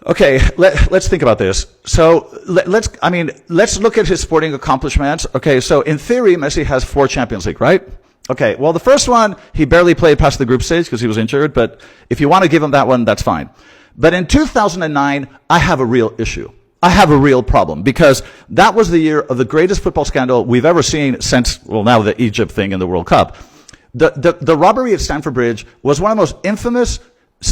Okay, let's think about this. So let's look at his sporting accomplishments. Okay, so in theory, Messi has 4 Champions League, right? Okay, well, the first one, he barely played past the group stage because he was injured, but if you want to give him that one, that's fine. But in 2009, I have a real issue. I have a real problem because that was the year of the greatest football scandal we've ever seen since, well, now the Egypt thing in the World Cup. The robbery at Stamford Bridge was one of the most infamous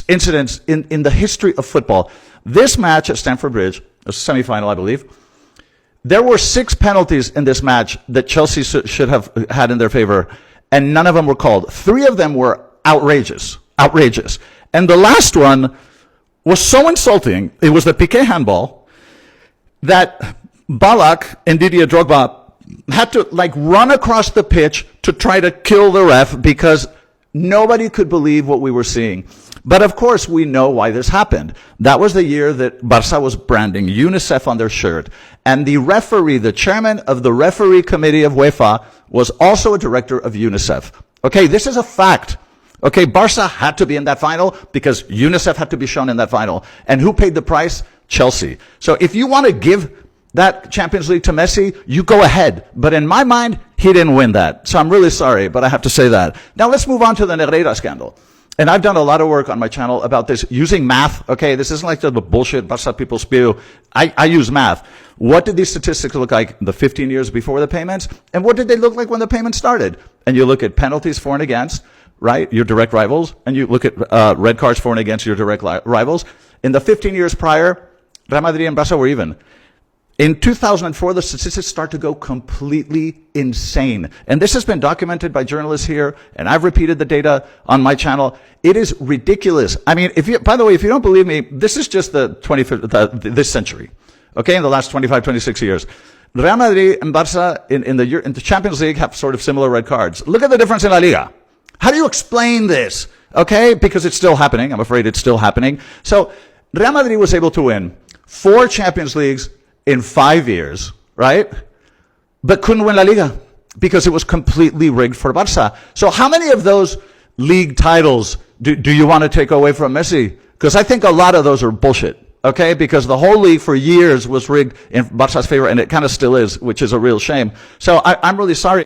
incidents in the history of football. This match at Stamford Bridge, a semifinal, I believe, there were 6 penalties in this match that Chelsea should have had in their favor, and none of them were called. 3 of them were outrageous. And the last one was so insulting. It was the Piqué handball that Ballack and Didier Drogba had to run across the pitch to try to kill the ref because nobody could believe what we were seeing. But of course, we know why this happened. That was the year that Barça was branding UNICEF on their shirt. And the referee, the chairman of the referee committee of UEFA, was also a director of UNICEF. Okay, this is a fact. Okay, Barça had to be in that final because UNICEF had to be shown in that final. And who paid the price? Chelsea. So if you want to give that Champions League to Messi, you go ahead. But in my mind, he didn't win that. So I'm really sorry, but I have to say that. Now let's move on to the Negreira scandal. And I've done a lot of work on my channel about this using math. Okay, this isn't like the bullshit Barça people spew. I use math. What did these statistics look like in the 15 years before the payments? And what did they look like when the payments started? And you look at penalties for and against, right? Your direct rivals. And you look at red cards for and against your direct rivals. In the 15 years prior, Real Madrid and Barça were even. In 2004, the statistics start to go completely insane. And this has been documented by journalists here, and I've repeated the data on my channel. It is ridiculous. I mean, by the way, if you don't believe me, this is just this century. Okay, in the last 25, 26 years. Real Madrid and Barça in the Champions League have sort of similar red cards. Look at the difference in La Liga. How do you explain this? Okay, because it's still happening. I'm afraid it's still happening. So Real Madrid was able to win 4 Champions Leagues in 5 years, right? But couldn't win La Liga because it was completely rigged for Barça. So how many of those league titles do you want to take away from Messi? Because I think a lot of those are bullshit, okay? Because the whole league for years was rigged in Barça's favor, and it kind of still is, which is a real shame. So I'm really sorry.